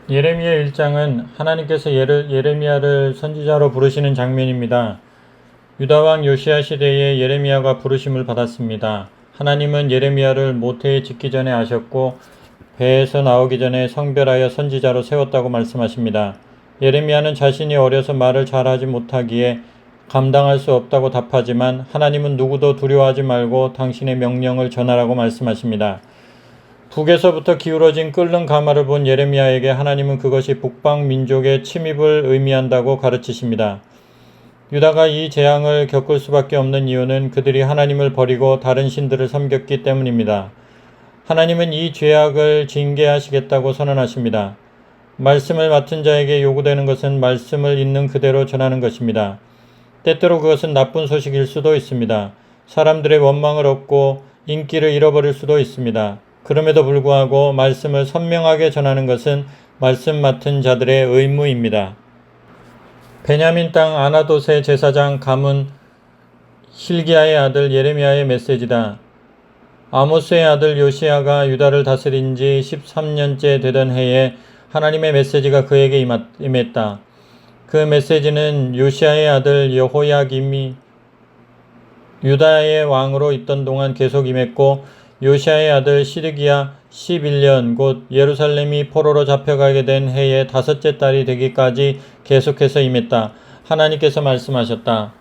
예레미야 1장은 하나님께서 예레미야를 선지자로 부르시는 장면입니다. 유다왕 요시야 시대에 예레미야가 부르심을 받았습니다. 하나님은 예레미야를 모태에 짓기 전에 아셨고 배에서 나오기 전에 성별하여 선지자로 세웠다고 말씀하십니다. 예레미야는 자신이 어려서 말을 잘하지 못하기에 감당할 수 없다고 답하지만 하나님은 누구도 두려워하지 말고 당신의 명령을 전하라고 말씀하십니다. 북에서부터 기울어진 끓는 가마를 본 예레미야에게 하나님은 그것이 북방 민족의 침입을 의미한다고 가르치십니다. 유다가 이 재앙을 겪을 수밖에 없는 이유는 그들이 하나님을 버리고 다른 신들을 섬겼기 때문입니다. 하나님은 이 죄악을 징계하시겠다고 선언하십니다. 말씀을 맡은 자에게 요구되는 것은 말씀을 있는 그대로 전하는 것입니다. 때때로 그것은 나쁜 소식일 수도 있습니다. 사람들의 원망을 얻고 인기를 잃어버릴 수도 있습니다. 그럼에도 불구하고 말씀을 선명하게 전하는 것은 말씀 맡은 자들의 의무입니다. 베냐민 땅 아나돗의 제사장 감은 hil기야의 아들 예레미야의 메시지다. 아모스의 아들 요시야가 유다를 다스린 지 13년째 되던 해에 하나님의 메시지가 그에게 임했다. 그 메시지는 요시야의 아들 여호야김이 유다의 왕으로 있던 동안 계속 임했고 요시야의 아들 시드기야 11년 곧 예루살렘이 포로로 잡혀가게 된 해의 5째 달이 되기까지 계속해서 임했다. 하나님께서 말씀하셨다.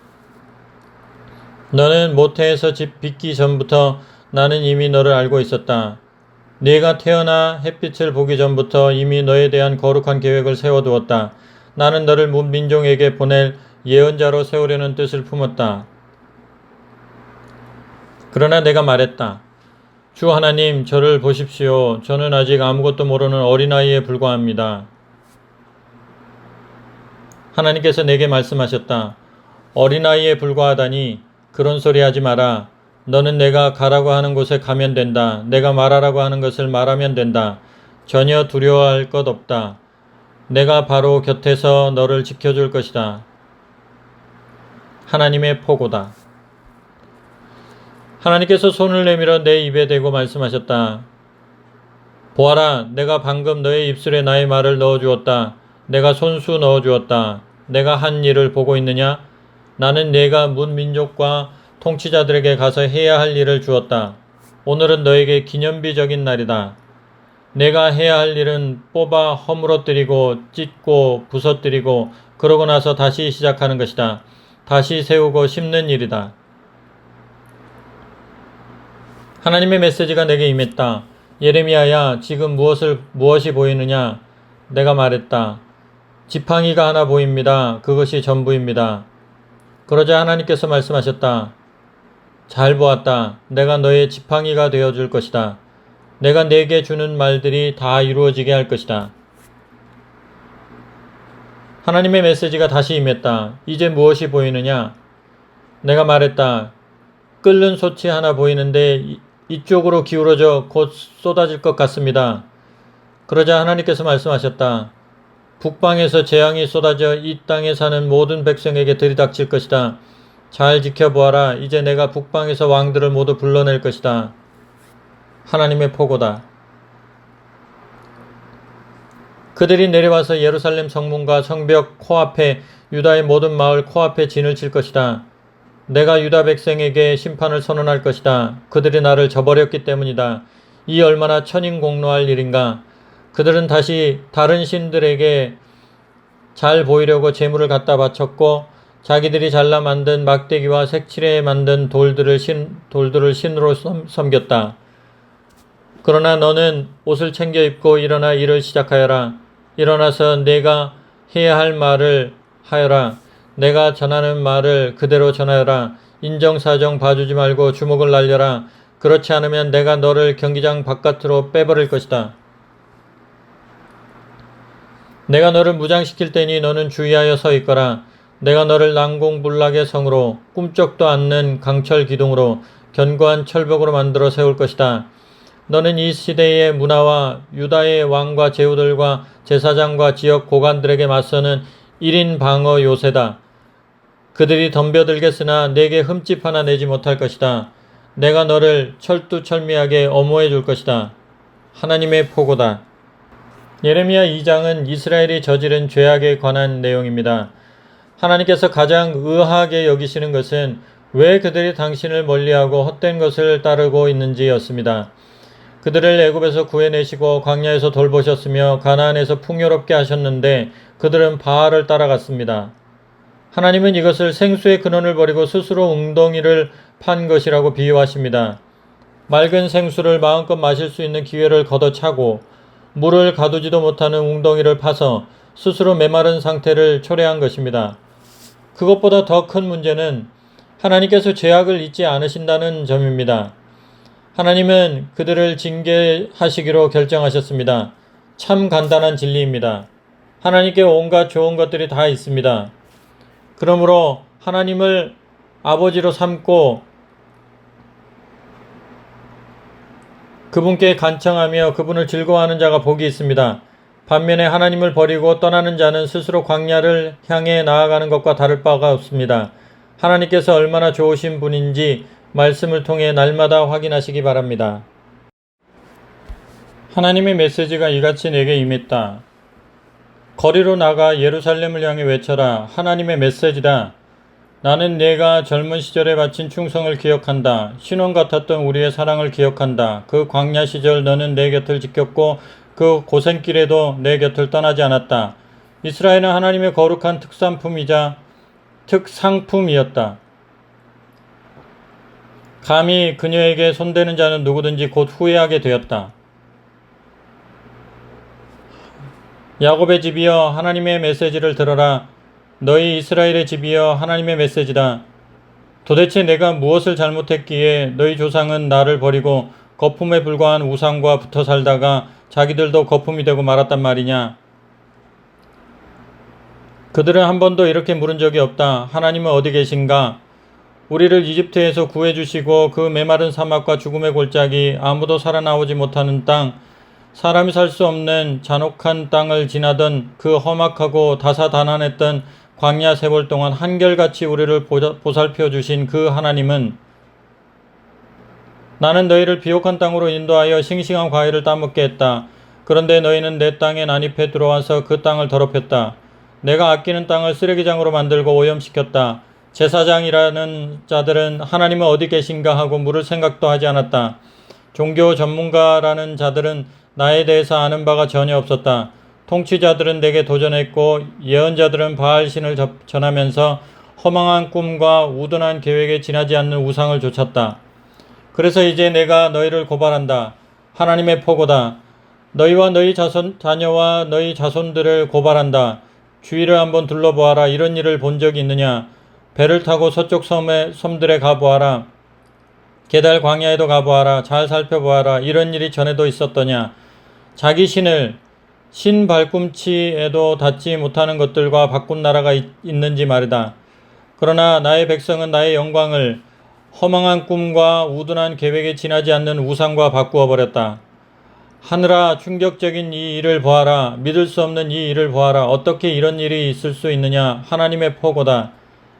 너는 모태에서 집 빚기 전부터 나는 이미 너를 알고 있었다. 네가 태어나 햇빛을 보기 전부터 이미 너에 대한 거룩한 계획을 세워두었다. 나는 너를 문민족에게 보낼 예언자로 세우려는 뜻을 품었다. 그러나 내가 말했다. 주 하나님, 저를 보십시오. 저는 아직 아무것도 모르는 어린아이에 불과합니다. 하나님께서 내게 말씀하셨다. 어린아이에 불과하다니 그런 소리 하지 마라. 너는 내가 가라고 하는 곳에 가면 된다. 내가 말하라고 하는 것을 말하면 된다. 전혀 두려워할 것 없다. 내가 바로 곁에서 너를 지켜줄 것이다. 하나님의 포고다. 하나님께서 손을 내밀어 내 입에 대고 말씀하셨다. 보아라, 내가 방금 너의 입술에 나의 말을 넣어주었다. 내가 손수 넣어주었다. 내가 한 일을 보고 있느냐? 나는 네가 문민족과 통치자들에게 가서 해야 할 일을 주었다. 오늘은 너에게 기념비적인 날이다. 내가 해야 할 일은 뽑아 허물어뜨리고 찢고 부서뜨리고 그러고 나서 다시 시작하는 것이다. 다시 세우고 심는 일이다. 하나님의 메시지가 내게 임했다. 예레미야야, 지금 무엇이 보이느냐? 내가 말했다. 지팡이가 하나 보입니다. 그것이 전부입니다. 그러자 하나님께서 말씀하셨다. 잘 보았다. 내가 너의 지팡이가 되어줄 것이다. 내가 내게 주는 말들이 다 이루어지게 할 것이다. 하나님의 메시지가 다시 임했다. 이제 무엇이 보이느냐? 내가 말했다. 끓는 솥이 하나 보이는데 이쪽으로 기울어져 곧 쏟아질 것 같습니다. 그러자 하나님께서 말씀하셨다. 북방에서 재앙이 쏟아져 이 땅에 사는 모든 백성에게 들이닥칠 것이다. 잘 지켜보아라. 이제 내가 북방에서 왕들을 모두 불러낼 것이다. 하나님의 포고다. 그들이 내려와서 예루살렘 성문과 성벽 코앞에 유다의 모든 마을 코앞에 진을 칠 것이다. 내가 유다 백성에게 심판을 선언할 것이다. 그들이 나를 저버렸기 때문이다. 이 얼마나 천인공노할 일인가. 그들은 다시 다른 신들에게 잘 보이려고 재물을 갖다 바쳤고 자기들이 잘라 만든 막대기와 색칠해 만든 돌들을 신으로 섬겼다. 그러나 너는 옷을 챙겨 입고 일어나 일을 시작하여라. 일어나서 내가 해야 할 말을 하여라. 내가 전하는 말을 그대로 전하여라. 인정사정 봐주지 말고 주먹을 날려라. 그렇지 않으면 내가 너를 경기장 바깥으로 빼버릴 것이다. 내가 너를 무장시킬 테니 너는 주의하여 서 있거라. 내가 너를 난공불락의 성으로 꿈쩍도 않는 강철 기둥으로 견고한 철벽으로 만들어 세울 것이다. 너는 이 시대의 문화와 유다의 왕과 제후들과 제사장과 지역 고관들에게 맞서는 1인 방어 요새다. 그들이 덤벼들겠으나 내게 흠집 하나 내지 못할 것이다. 내가 너를 철두철미하게 엄호해 줄 것이다. 하나님의 포고다. 예레미야 2장은 이스라엘이 저지른 죄악에 관한 내용입니다. 하나님께서 가장 의아하게 여기시는 것은 왜 그들이 당신을 멀리하고 헛된 것을 따르고 있는지였습니다. 그들을 애굽에서 구해내시고 광야에서 돌보셨으며 가나안에서 풍요롭게 하셨는데 그들은 바알을 따라갔습니다. 하나님은 이것을 생수의 근원을 버리고 스스로 웅덩이를 판 것이라고 비유하십니다. 맑은 생수를 마음껏 마실 수 있는 기회를 걷어차고 물을 가두지도 못하는 웅덩이를 파서 스스로 메마른 상태를 초래한 것입니다. 그것보다 더 큰 문제는 하나님께서 죄악을 잊지 않으신다는 점입니다. 하나님은 그들을 징계하시기로 결정하셨습니다. 참 간단한 진리입니다. 하나님께 온갖 좋은 것들이 다 있습니다. 그러므로 하나님을 아버지로 삼고 그분께 간청하며 그분을 즐거워하는 자가 복이 있습니다. 반면에 하나님을 버리고 떠나는 자는 스스로 광야를 향해 나아가는 것과 다를 바가 없습니다. 하나님께서 얼마나 좋으신 분인지 말씀을 통해 날마다 확인하시기 바랍니다. 하나님의 메시지가 이같이 내게 임했다. 거리로 나가 예루살렘을 향해 외쳐라. 하나님의 메시지다. 나는 내가 젊은 시절에 바친 충성을 기억한다. 신혼 같았던 우리의 사랑을 기억한다. 그 광야 시절 너는 내 곁을 지켰고 그 고생길에도 내 곁을 떠나지 않았다. 이스라엘은 하나님의 거룩한 특상품이었다. 감히 그녀에게 손대는 자는 누구든지 곧 후회하게 되었다. 야곱의 집이여 하나님의 메시지를 들어라. 너희 이스라엘의 집이여 하나님의 메시지다. 도대체 내가 무엇을 잘못했기에 너희 조상은 나를 버리고 거품에 불과한 우상과 붙어 살다가 자기들도 거품이 되고 말았단 말이냐. 그들은 한 번도 이렇게 물은 적이 없다. 하나님은 어디 계신가? 우리를 이집트에서 구해주시고 그 메마른 사막과 죽음의 골짜기, 아무도 살아나오지 못하는 땅, 사람이 살 수 없는 잔혹한 땅을 지나던 그 험악하고 다사다난했던 광야 세월 동안 한결같이 우리를 보살펴 주신 그 하나님은 나는 너희를 비옥한 땅으로 인도하여 싱싱한 과일을 따먹게 했다. 그런데 너희는 내 땅에 난입해 들어와서 그 땅을 더럽혔다. 내가 아끼는 땅을 쓰레기장으로 만들고 오염시켰다. 제사장이라는 자들은 하나님은 어디 계신가 하고 물을 생각도 하지 않았다. 종교 전문가라는 자들은 나에 대해서 아는 바가 전혀 없었다. 통치자들은 내게 도전했고 예언자들은 바알신을 전하면서 허망한 꿈과 우둔한 계획에 지나지 않는 우상을 좇았다. 그래서 이제 내가 너희를 고발한다. 하나님의 포고다. 너희와 너희 자녀와 너희 자손들을 고발한다. 주위를 한번 둘러보아라. 이런 일을 본 적이 있느냐? 배를 타고 서쪽 섬들에 가보아라. 게달 광야에도 가보아라. 잘 살펴보아라. 이런 일이 전에도 있었더냐? 자기 신 발꿈치에도 닿지 못하는 것들과 바꾼 나라가 있는지 말이다. 그러나 나의 백성은 나의 영광을 허망한 꿈과 우둔한 계획에 지나지 않는 우상과 바꾸어 버렸다. 하늘아, 충격적인 이 일을 보아라. 믿을 수 없는 이 일을 보아라. 어떻게 이런 일이 있을 수 있느냐? 하나님의 포고다.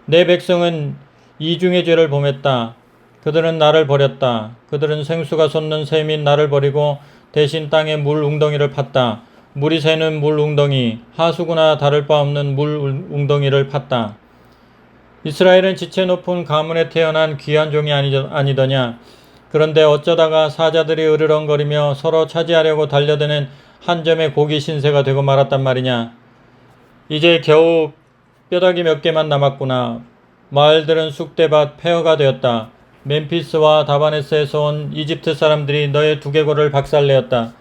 내 백성은 이중의 죄를 범했다. 그들은 나를 버렸다. 그들은 생수가 솟는 샘인 나를 버리고 대신 땅에 물 웅덩이를 팠다. 물이 새는 물 웅덩이, 하수구나 다를 바 없는 물 웅덩이를 팠다. 이스라엘은 지체 높은 가문에 태어난 귀한 종이 아니더냐. 그런데 어쩌다가 사자들이 으르렁거리며 서로 차지하려고 달려드는 한 점의 고기 신세가 되고 말았단 말이냐. 이제 겨우 뼈다귀 몇 개만 남았구나. 마을들은 쑥대밭 폐허가 되었다. 멤피스와 다바네스에서 온 이집트 사람들이 너의 두개골을 박살내었다.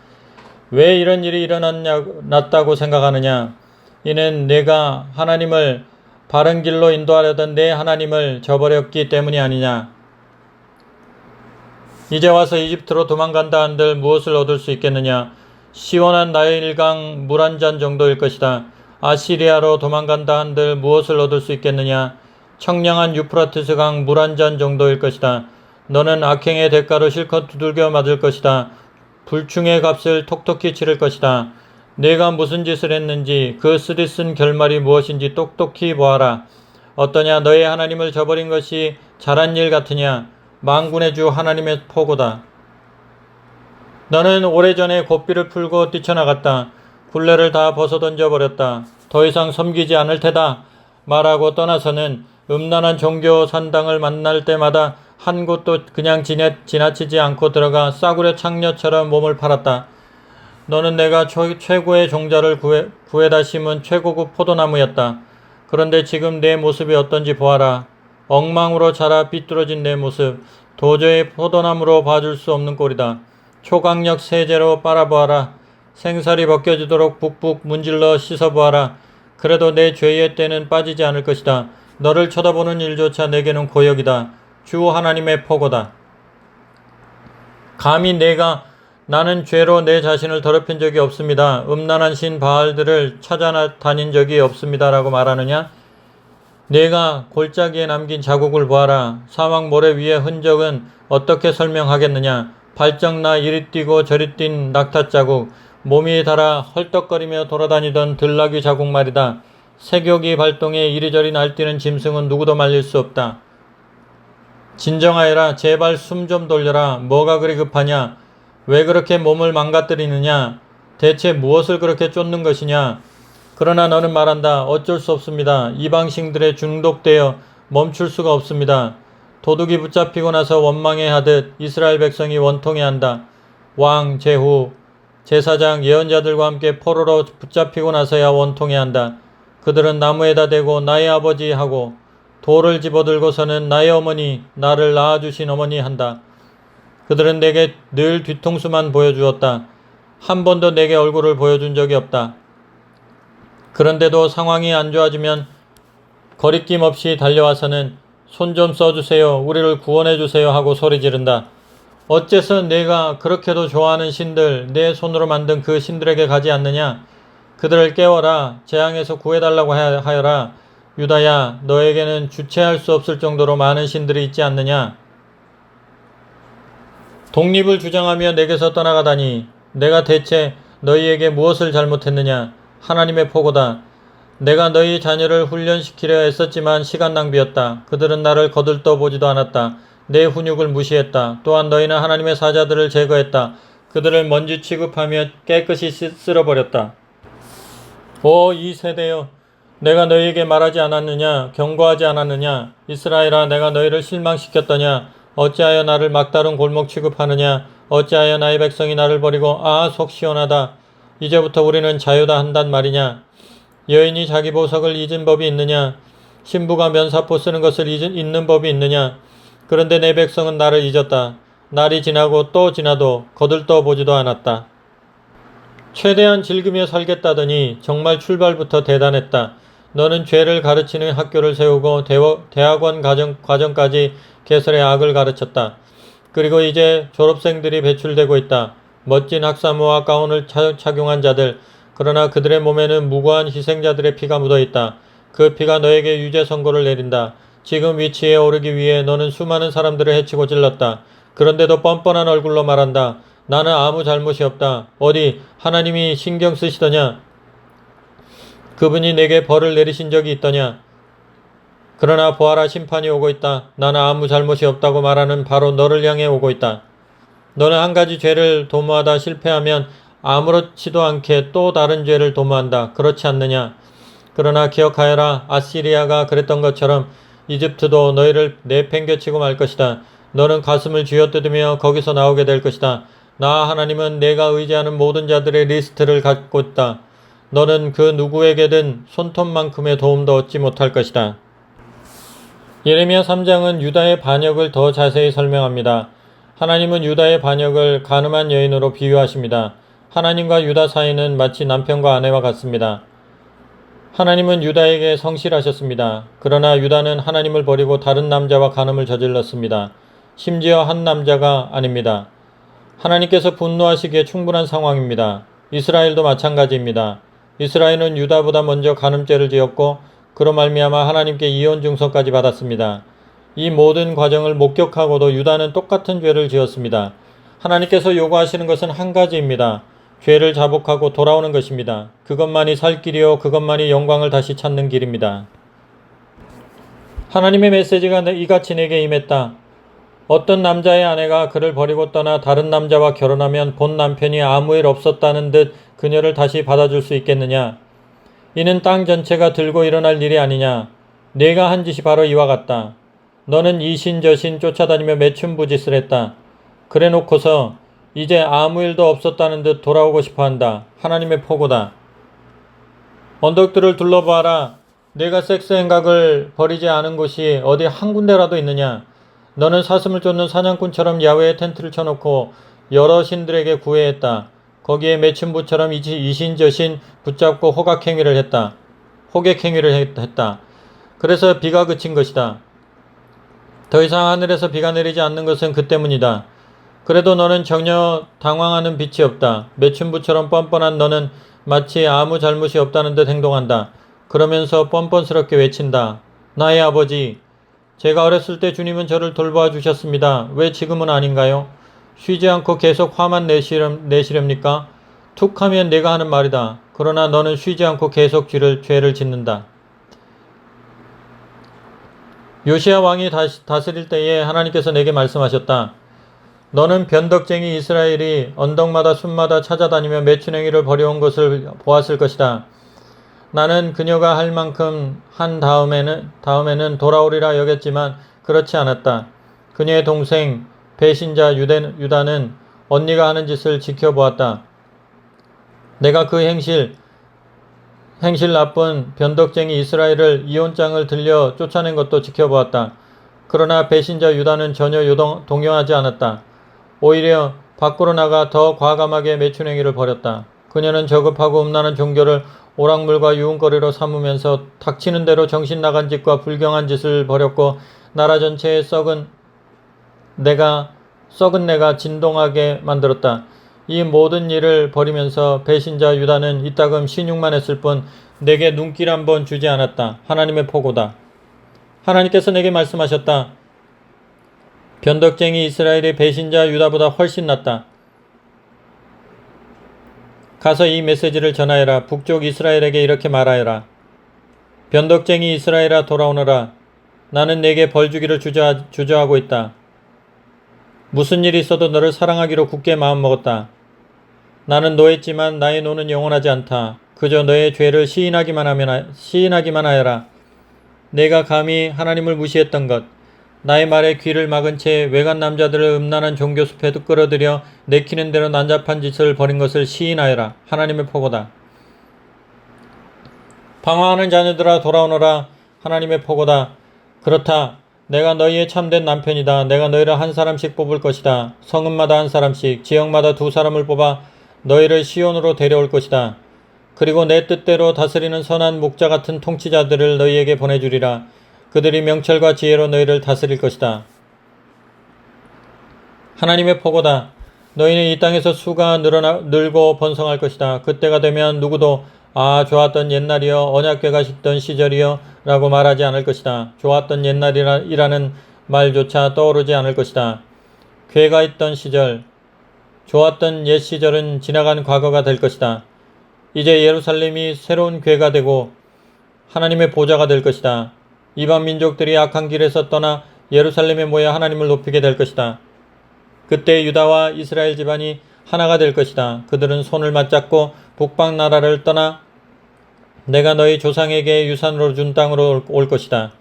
왜 이런 일이 일어났다고 생각하느냐? 이는 내가 하나님을 바른 길로 인도하려던 내 하나님을 저버렸기 때문이 아니냐? 이제 와서 이집트로 도망간다 한들 무엇을 얻을 수 있겠느냐? 시원한 나일강 물 한 잔 정도일 것이다. 아시리아로 도망간다 한들 무엇을 얻을 수 있겠느냐? 청량한 유프라테스 강 물 한 잔 정도일 것이다. 너는 악행의 대가로 실컷 두들겨 맞을 것이다. 불충의 값을 톡톡히 치를 것이다. 내가 무슨 짓을 했는지 그 쓰디쓴 결말이 무엇인지 똑똑히 보아라. 어떠냐? 너의 하나님을 저버린 것이 잘한 일 같으냐? 만군의 주 하나님의 포고다. 너는 오래전에 고삐를 풀고 뛰쳐나갔다. 굴레를 다 벗어던져 버렸다. 더 이상 섬기지 않을 테다 말하고 떠나서는 음란한 종교 산당을 만날 때마다 한 곳도 그냥 지나치지 않고 들어가 싸구려 창녀처럼 몸을 팔았다. 너는 내가 최고의 종자를 구해다 심은 최고급 포도나무였다. 그런데 지금 내 모습이 어떤지 보아라. 엉망으로 자라 삐뚤어진 내 모습. 도저히 포도나무로 봐줄 수 없는 꼴이다. 초강력 세제로 빨아보아라. 생살이 벗겨지도록 북북 문질러 씻어보아라. 그래도 내 죄의 때는 빠지지 않을 것이다. 너를 쳐다보는 일조차 내게는 고역이다. 주 하나님의 포고다. 감히 나는 죄로 내 자신을 더럽힌 적이 없습니다. 음란한 신 바알들을 찾아다닌 적이 없습니다라고 말하느냐? 내가 골짜기에 남긴 자국을 보아라. 사막 모래 위의 흔적은 어떻게 설명하겠느냐? 발정나 이리 뛰고 저리 뛴 낙타 자국, 몸이 닳아 헐떡거리며 돌아다니던 들나귀 자국 말이다. 색욕이 발동해 이리저리 날뛰는 짐승은 누구도 말릴 수 없다. 진정하여라. 제발 숨 좀 돌려라. 뭐가 그리 급하냐? 왜 그렇게 몸을 망가뜨리느냐? 대체 무엇을 그렇게 쫓는 것이냐? 그러나 너는 말한다. 어쩔 수 없습니다. 이방신들에 중독되어 멈출 수가 없습니다. 도둑이 붙잡히고 나서 원망해하듯 이스라엘 백성이 원통해한다. 왕, 제후, 제사장, 예언자들과 함께 포로로 붙잡히고 나서야 원통해한다. 그들은 나무에다 대고 나의 아버지 하고 돌을 집어들고서는 나의 어머니, 나를 낳아주신 어머니 한다. 그들은 내게 늘 뒤통수만 보여주었다. 한 번도 내게 얼굴을 보여준 적이 없다. 그런데도 상황이 안 좋아지면 거리낌 없이 달려와서는 손 좀 써주세요. 우리를 구원해 주세요 하고 소리 지른다. 어째서 내가 그렇게도 좋아하는 신들, 내 손으로 만든 그 신들에게 가지 않느냐? 그들을 깨워라. 재앙에서 구해달라고 하여라. 유다야, 너에게는 주체할 수 없을 정도로 많은 신들이 있지 않느냐? 독립을 주장하며 내게서 떠나가다니 내가 대체 너희에게 무엇을 잘못했느냐? 하나님의 포고다. 내가 너희 자녀를 훈련시키려 애썼지만 시간 낭비였다. 그들은 나를 거들떠 보지도 않았다. 내 훈육을 무시했다. 또한 너희는 하나님의 사자들을 제거했다. 그들을 먼지 취급하며 깨끗이 쓸어버렸다. 오 이 세대여, 내가 너희에게 말하지 않았느냐? 경고하지 않았느냐? 이스라엘아, 내가 너희를 실망시켰더냐? 어찌하여 나를 막다른 골목 취급하느냐? 어찌하여 나의 백성이 나를 버리고 속 시원하다. 이제부터 우리는 자유다 한단 말이냐? 여인이 자기 보석을 잊은 법이 있느냐? 신부가 면사포 쓰는 것을 잊는 법이 있느냐? 그런데 내 백성은 나를 잊었다. 날이 지나고 또 지나도 거들떠 보지도 않았다. 최대한 즐기며 살겠다더니 정말 출발부터 대단했다. 너는 죄를 가르치는 학교를 세우고 대학원 과정까지 개설의 악을 가르쳤다. 그리고 이제 졸업생들이 배출되고 있다. 멋진 학사모와 가운을 착용한 자들, 그러나 그들의 몸에는 무고한 희생자들의 피가 묻어있다. 그 피가 너에게 유죄 선고를 내린다. 지금 위치에 오르기 위해 너는 수많은 사람들을 해치고 찔렀다. 그런데도 뻔뻔한 얼굴로 말한다. 나는 아무 잘못이 없다. 어디 하나님이 신경 쓰시더냐? 그분이 내게 벌을 내리신 적이 있더냐? 그러나 보아라, 심판이 오고 있다. 나는 아무 잘못이 없다고 말하는 바로 너를 향해 오고 있다. 너는 한 가지 죄를 도모하다 실패하면 아무렇지도 않게 또 다른 죄를 도모한다. 그렇지 않느냐? 그러나 기억하여라. 아시리아가 그랬던 것처럼 이집트도 너희를 내팽개치고 말 것이다. 너는 가슴을 쥐어뜯으며 거기서 나오게 될 것이다. 나 하나님은 내가 의지하는 모든 자들의 리스트를 갖고 있다. 너는 그 누구에게든 손톱만큼의 도움도 얻지 못할 것이다. 예레미야 3장은 유다의 반역을 더 자세히 설명합니다. 하나님은 유다의 반역을 간음한 여인으로 비유하십니다. 하나님과 유다 사이는 마치 남편과 아내와 같습니다. 하나님은 유다에게 성실하셨습니다. 그러나 유다는 하나님을 버리고 다른 남자와 간음을 저질렀습니다. 심지어 한 남자가 아닙니다. 하나님께서 분노하시기에 충분한 상황입니다. 이스라엘도 마찬가지입니다. 이스라엘은 유다보다 먼저 간음죄를 지었고 그로 말미암아 하나님께 이혼 증서까지 받았습니다. 이 모든 과정을 목격하고도 유다는 똑같은 죄를 지었습니다. 하나님께서 요구하시는 것은 한 가지입니다. 죄를 자복하고 돌아오는 것입니다. 그것만이 살 길이요, 그것만이 영광을 다시 찾는 길입니다. 하나님의 메시지가 이같이 내게 임했다. 어떤 남자의 아내가 그를 버리고 떠나 다른 남자와 결혼하면 본 남편이 아무 일 없었다는 듯 그녀를 다시 받아줄 수 있겠느냐? 이는 땅 전체가 들고 일어날 일이 아니냐? 네가 한 짓이 바로 이와 같다. 너는 이신저신 쫓아다니며 매춘부짓을 했다. 그래 놓고서 이제 아무 일도 없었다는 듯 돌아오고 싶어한다. 하나님의 포고다. 언덕들을 둘러봐라. 네가 섹스 행각을 버리지 않은 곳이 어디 한 군데라도 있느냐? 너는 사슴을 쫓는 사냥꾼처럼 야외에 텐트를 쳐놓고 여러 신들에게 구애했다. 거기에 매춘부처럼 이신저신 붙잡고 호각행위를 했다. 호객행위를 했다. 그래서 비가 그친 것이다. 더 이상 하늘에서 비가 내리지 않는 것은 그 때문이다. 그래도 너는 전혀 당황하는 빛이 없다. 매춘부처럼 뻔뻔한 너는 마치 아무 잘못이 없다는 듯 행동한다. 그러면서 뻔뻔스럽게 외친다. 나의 아버지, 제가 어렸을 때 주님은 저를 돌봐 주셨습니다. 왜 지금은 아닌가요? 쉬지 않고 계속 화만 내시렵니까? 툭 하면 내가 하는 말이다. 그러나 너는 쉬지 않고 계속 죄를 짓는다. 요시야 왕이 다스릴 때에 하나님께서 내게 말씀하셨다. 너는 변덕쟁이 이스라엘이 언덕마다 숲마다 찾아다니며 매춘행위를 벌여온 것을 보았을 것이다. 나는 그녀가 할 만큼 한 다음에는 돌아오리라 여겼지만 그렇지 않았다. 그녀의 동생 배신자 유다는 언니가 하는 짓을 지켜보았다. 내가 그 행실 나쁜 변덕쟁이 이스라엘을 이혼장을 들려 쫓아낸 것도 지켜보았다. 그러나 배신자 유다는 전혀 동요하지 않았다. 오히려 밖으로 나가 더 과감하게 매춘행위를 벌였다. 그녀는 저급하고 음란한 종교를 오락물과 유흥거리로 삼으면서 닥치는 대로 정신 나간 짓과 불경한 짓을 벌였고 나라 전체에 썩은 내가 진동하게 만들었다. 이 모든 일을 벌이면서 배신자 유다는 이따금 신용만 했을 뿐 내게 눈길 한번 주지 않았다. 하나님의 포고다. 하나님께서 내게 말씀하셨다. 변덕쟁이 이스라엘의 배신자 유다보다 훨씬 낫다. 가서 이 메시지를 전하여라. 북쪽 이스라엘에게 이렇게 말하여라. 변덕쟁이 이스라엘아 돌아오너라. 나는 내게 벌 주기를 주저하고 있다. 무슨 일이 있어도 너를 사랑하기로 굳게 마음먹었다. 나는 노했지만 나의 노는 영원하지 않다. 그저 너의 죄를 시인하기만 하여라. 내가 감히 하나님을 무시했던 것, 나의 말에 귀를 막은 채 외간 남자들을 음란한 종교 숲에 끌어들여 내키는 대로 난잡한 짓을 벌인 것을 시인하여라. 하나님의 포고다. 방황하는 자녀들아 돌아오너라. 하나님의 포고다. 그렇다. 내가 너희의 참된 남편이다. 내가 너희를 한 사람씩 뽑을 것이다. 성읍마다 한 사람씩, 지역마다 2사람을 뽑아 너희를 시온으로 데려올 것이다. 그리고 내 뜻대로 다스리는 선한 목자 같은 통치자들을 너희에게 보내주리라. 그들이 명철과 지혜로 너희를 다스릴 것이다. 하나님의 포고다. 너희는 이 땅에서 수가 늘고 번성할 것이다. 그때가 되면 누구도 좋았던 옛날이여 언약궤가 있던 시절이여 라고 말하지 않을 것이다. 좋았던 옛날이라는 말조차 떠오르지 않을 것이다. 궤가 있던 시절, 좋았던 옛 시절은 지나간 과거가 될 것이다. 이제 예루살렘이 새로운 궤가 되고 하나님의 보좌가 될 것이다. 이방 민족들이 악한 길에서 떠나 예루살렘에 모여 하나님을 높이게 될 것이다. 그때 유다와 이스라엘 집안이 하나가 될 것이다. 그들은 손을 맞잡고 북방 나라를 떠나 내가 너희 조상에게 유산으로 준 땅으로 올 것이다.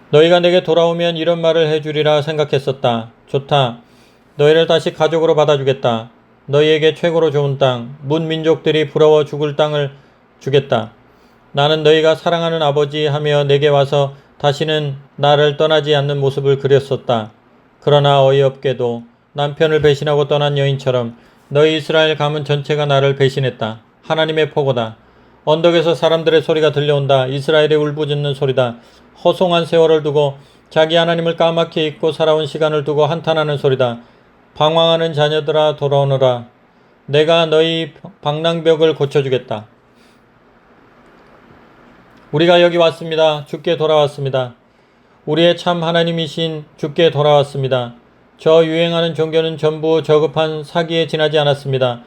너희가 내게 돌아오면 이런 말을 해주리라 생각했었다. 좋다. 너희를 다시 가족으로 받아주겠다. 너희에게 최고로 좋은 땅, 문민족들이 부러워 죽을 땅을 주겠다. 나는 너희가 사랑하는 아버지 하며 내게 와서 다시는 나를 떠나지 않는 모습을 그렸었다. 그러나 어이없게도 남편을 배신하고 떠난 여인처럼 너희 이스라엘 가문 전체가 나를 배신했다. 하나님의 포고다. 언덕에서 사람들의 소리가 들려온다. 이스라엘의 울부짖는 소리다. 허송한 세월을 두고 자기 하나님을 까맣게 잊고 살아온 시간을 두고 한탄하는 소리다. 방황하는 자녀들아 돌아오너라. 내가 너희 방랑벽을 고쳐주겠다. 우리가 여기 왔습니다. 주께 돌아왔습니다. 우리의 참 하나님이신 주께 돌아왔습니다. 저 유행하는 종교는 전부 저급한 사기에 지나지 않았습니다.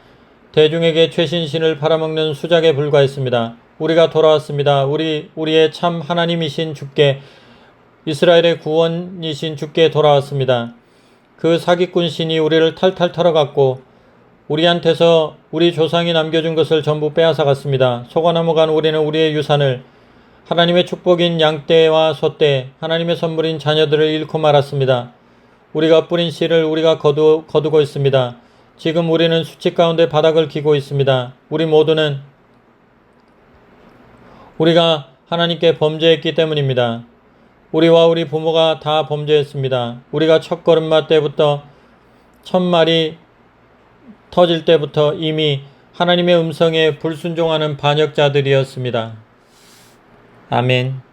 대중에게 최신신을 팔아먹는 수작에 불과했습니다. 우리가 돌아왔습니다. 우리의 참 하나님이신 주께 이스라엘의 구원이신 주께 돌아왔습니다. 그 사기꾼 신이 우리를 탈탈 털어갔고 우리한테서 우리 조상이 남겨준 것을 전부 빼앗아갔습니다. 소가나무 간 우리는 우리의 유산을, 하나님의 축복인 양떼와 소떼, 하나님의 선물인 자녀들을 잃고 말았습니다. 우리가 뿌린 씨를 우리가 거두고 있습니다. 지금 우리는 수치 가운데 바닥을 기고 있습니다. 우리 모두는 우리가 하나님께 범죄했기 때문입니다. 우리와 우리 부모가 다 범죄했습니다. 우리가 첫 걸음마 때부터, 첫 말이 터질 때부터 이미 하나님의 음성에 불순종하는 반역자들이었습니다. 아멘.